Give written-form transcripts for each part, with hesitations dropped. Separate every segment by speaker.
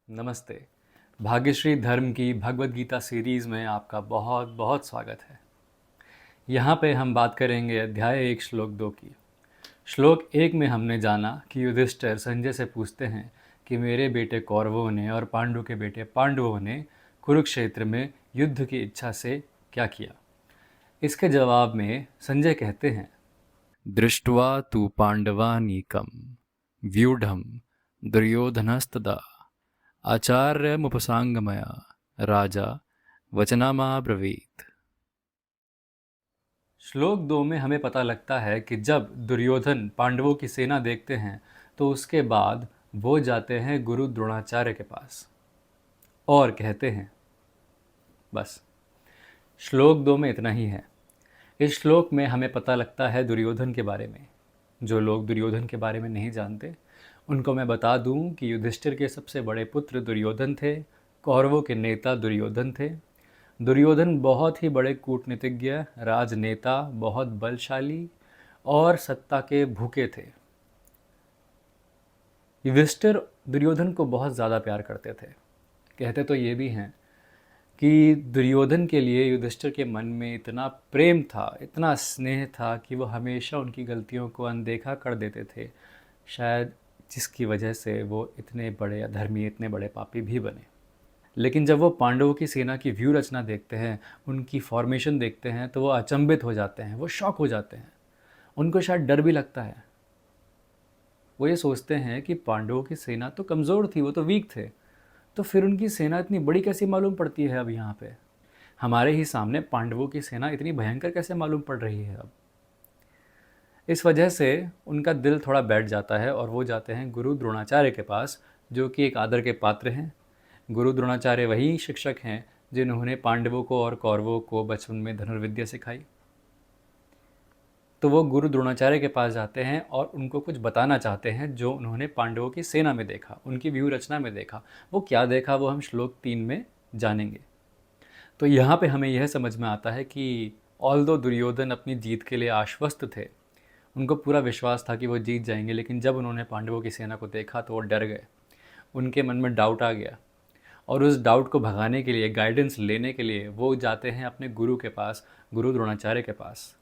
Speaker 1: नमस्ते। भाग्यश्री धर्म की भगवद गीता सीरीज़ में आपका बहुत बहुत स्वागत है। यहाँ पे हम बात करेंगे अध्याय 1 श्लोक 2 की। श्लोक 1 में हमने जाना कि युधिष्ठिर संजय से पूछते हैं कि मेरे बेटे कौरवों ने और पांडु के बेटे पांडवों ने कुरुक्षेत्र में युद्ध की इच्छा से क्या किया। इसके जवाब में संजय कहते हैं, दृष्ट्वा तु पांडवानीकं व्यूढ़ं दुर्योधनस्तदा आचार्यमुपसांगमया राजा वचनामाब्रवीत्। श्लोक 2 में हमें पता लगता है कि जब दुर्योधन पांडवों की सेना देखते हैं तो उसके बाद वो जाते हैं गुरु द्रोणाचार्य के पास और कहते हैं, बस श्लोक 2 में इतना ही है। इस श्लोक में हमें पता लगता है दुर्योधन के बारे में। जो लोग दुर्योधन के बारे में नहीं जानते उनको मैं बता दूं कि युधिष्ठिर के सबसे बड़े पुत्र दुर्योधन थे। कौरवों के नेता दुर्योधन थे। दुर्योधन बहुत ही बड़े कूटनीतिज्ञ, राजनेता, बहुत बलशाली और सत्ता के भूखे थे। युधिष्ठिर दुर्योधन को बहुत ज़्यादा प्यार करते थे। कहते तो ये भी हैं कि दुर्योधन के लिए युधिष्ठिर के मन में इतना प्रेम था, इतना स्नेह था कि वो हमेशा उनकी गलतियों को अनदेखा कर देते थे, शायद जिसकी वजह से वो इतने बड़े अधर्मी, इतने बड़े पापी भी बने। लेकिन जब वो पांडवों की सेना की व्यू रचना देखते हैं, उनकी फॉर्मेशन देखते हैं, तो वो अचंभित हो जाते हैं, वो शॉक हो जाते हैं। उनको शायद डर भी लगता है। वो ये सोचते हैं कि पांडवों की सेना तो कमज़ोर थी, वो तो वीक थे, तो फिर उनकी सेना इतनी बड़ी कैसी मालूम पड़ती है अब यहाँ पे। हमारे ही सामने पांडवों की सेना इतनी भयंकर कैसे मालूम पड़ रही है अब। इस वजह से उनका दिल थोड़ा बैठ जाता है और वो जाते हैं गुरु द्रोणाचार्य के पास, जो कि एक आदर के पात्र हैं। गुरु द्रोणाचार्य वही शिक्षक हैं जिन्होंने पांडवों को और कौरवों को बचपन में धनुर्विद्या सिखाई। तो वो गुरु द्रोणाचार्य के पास जाते हैं और उनको कुछ बताना चाहते हैं जो उन्होंने पांडवों की सेना में देखा, उनकी व्यू रचना में देखा। वो क्या देखा वो हम श्लोक 3 में जानेंगे। तो यहाँ पे हमें यह समझ में आता है कि ऑल्दो दुर्योधन अपनी जीत के लिए आश्वस्त थे, उनको पूरा विश्वास था कि वो जीत जाएंगे, लेकिन जब उन्होंने पांडवों की सेना को देखा तो वो डर गए। उनके मन में डाउट आ गया और उस डाउट को भगाने के लिए, गाइडेंस लेने के लिए वो जाते हैं अपने गुरु के पास, गुरु द्रोणाचार्य के पास।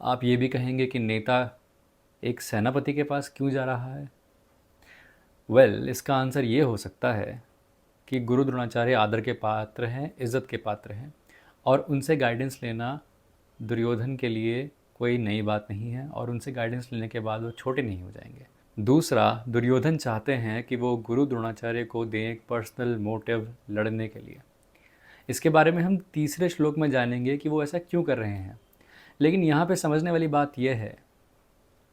Speaker 1: आप ये भी कहेंगे कि नेता एक सेनापति के पास क्यों जा रहा है? इसका आंसर ये हो सकता है कि गुरु द्रोणाचार्य आदर के पात्र हैं, इज़्ज़त के पात्र हैं और उनसे गाइडेंस लेना दुर्योधन के लिए कोई नई बात नहीं है और उनसे गाइडेंस लेने के बाद वो छोटे नहीं हो जाएंगे। दूसरा, दुर्योधन चाहते हैं कि वो गुरु द्रोणाचार्य को दें एक पर्सनल मोटिव लड़ने के लिए। इसके बारे में हम तीसरे श्लोक में जानेंगे कि वो ऐसा क्यों कर रहे हैं। लेकिन यहाँ पे समझने वाली बात यह है,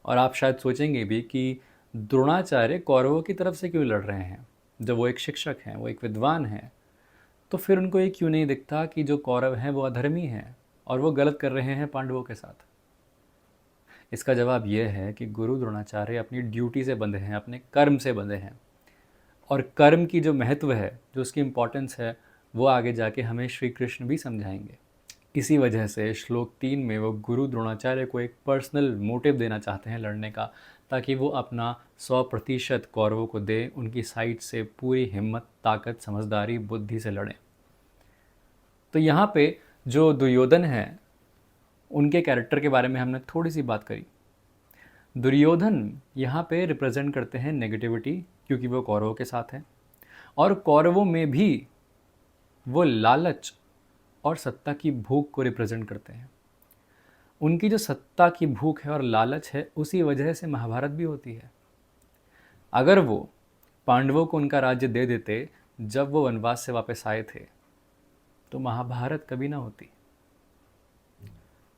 Speaker 1: और आप शायद सोचेंगे भी, कि द्रोणाचार्य कौरवों की तरफ से क्यों लड़ रहे हैं। जब वो एक शिक्षक हैं, वो एक विद्वान हैं, तो फिर उनको ये क्यों नहीं दिखता कि जो कौरव हैं वो अधर्मी हैं और वो गलत कर रहे हैं पांडवों के साथ। इसका जवाब यह है कि गुरु द्रोणाचार्य अपनी ड्यूटी से बंधे हैं, अपने कर्म से बंधे हैं और कर्म की जो महत्व है, जो उसकी इम्पोर्टेंस है, वो आगे जाके हमें श्री कृष्ण भी समझाएंगे। इसी वजह से श्लोक 3 में वो गुरु द्रोणाचार्य को एक पर्सनल मोटिव देना चाहते हैं लड़ने का, ताकि वो अपना 100% कौरवों को दे, उनकी साइड से पूरी हिम्मत, ताकत, समझदारी, बुद्धि से लड़ें। तो यहाँ पे जो दुर्योधन है उनके कैरेक्टर के बारे में हमने थोड़ी सी बात करी। दुर्योधन यहाँ पे रिप्रेजेंट करते हैं नेगेटिविटी, क्योंकि वो कौरवों के साथ हैं और कौरवों में भी वो लालच और सत्ता की भूख को रिप्रेजेंट करते हैं। उनकी जो सत्ता की भूख है और लालच है, उसी वजह से महाभारत भी होती है। अगर वो पांडवों को उनका राज्य दे देते जब वो वनवास से वापस आए थे, तो महाभारत कभी ना होती।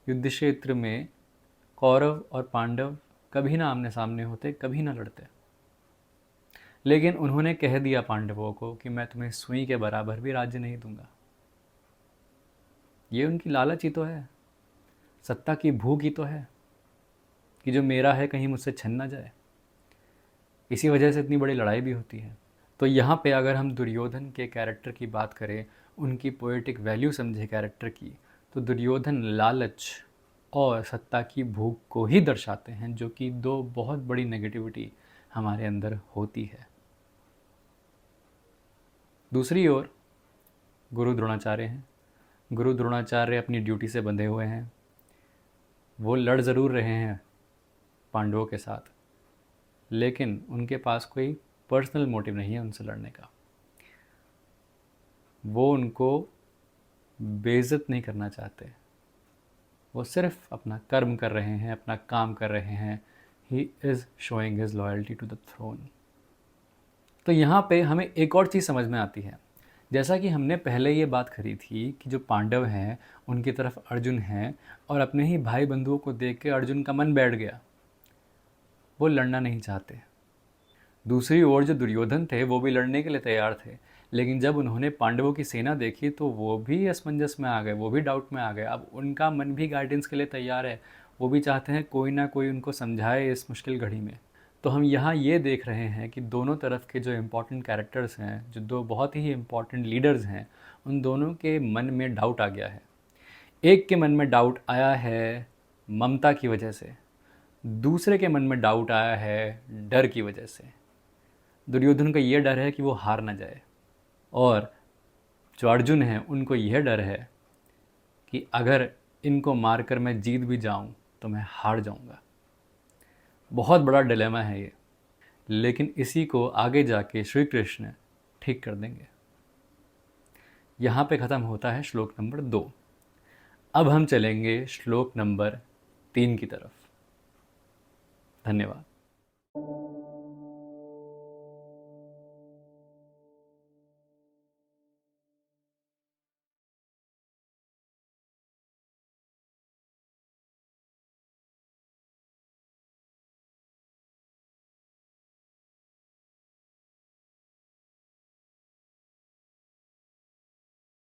Speaker 1: युद्ध क्षेत्र में कौरव और पांडव कभी ना आमने सामने होते, कभी ना लड़ते। लेकिन उन्होंने कह दिया पांडवों को कि मैं तुम्हें सुई के बराबर भी राज्य नहीं दूंगा। ये उनकी लालच ही तो है, सत्ता की भूख ही तो है कि जो मेरा है कहीं मुझसे छन ना जाए। इसी वजह से इतनी बड़ी लड़ाई भी होती है। तो यहाँ पे अगर हम दुर्योधन के कैरेक्टर की बात करें, उनकी पोएटिक वैल्यू समझे कैरेक्टर की, तो दुर्योधन लालच और सत्ता की भूख को ही दर्शाते हैं, जो कि दो बहुत बड़ी नेगेटिविटी हमारे अंदर होती है। दूसरी ओर गुरु द्रोणाचार्य हैं। गुरु द्रोणाचार्य अपनी ड्यूटी से बंधे हुए हैं। वो लड़ ज़रूर रहे हैं पांडवों के साथ, लेकिन उनके पास कोई पर्सनल मोटिव नहीं है उनसे लड़ने का। वो उनको बेइज्जत नहीं करना चाहते। वो सिर्फ अपना कर्म कर रहे हैं, अपना काम कर रहे हैं। He is showing his loyalty to the throne. तो यहाँ पे हमें एक और चीज़ समझ में आती है। जैसा कि हमने पहले ये बात करी थी कि जो पांडव हैं उनकी तरफ अर्जुन हैं, और अपने ही भाई बंधुओं को देख के अर्जुन का मन बैठ गया, वो लड़ना नहीं चाहते। दूसरी ओर जो दुर्योधन थे वो भी लड़ने के लिए तैयार थे, लेकिन जब उन्होंने पांडवों की सेना देखी तो वो भी असमंजस में आ गए, वो भी डाउट में आ गए। अब उनका मन भी गाइडेंस के लिए तैयार है, वो भी चाहते हैं कोई ना कोई उनको समझाए इस मुश्किल घड़ी में। तो हम यहाँ ये देख रहे हैं कि दोनों तरफ के जो इम्पोर्टेंट कैरेक्टर्स हैं, जो दो बहुत ही इम्पोर्टेंट लीडर्स हैं, उन दोनों के मन में डाउट आ गया है। एक के मन में डाउट आया है ममता की वजह से, दूसरे के मन में डाउट आया है डर की वजह से। दुर्योधन का ये डर है कि वो हार ना जाए, और जो अर्जुन है उनको यह डर है कि अगर इनको मारकर मैं जीत भी जाऊं तो मैं हार जाऊंगा। बहुत बड़ा डिलेमा है ये, लेकिन इसी को आगे जाके श्री कृष्ण ठीक कर देंगे। यहाँ पे ख़त्म होता है श्लोक नंबर 2। अब हम चलेंगे श्लोक नंबर 3 की तरफ। धन्यवाद।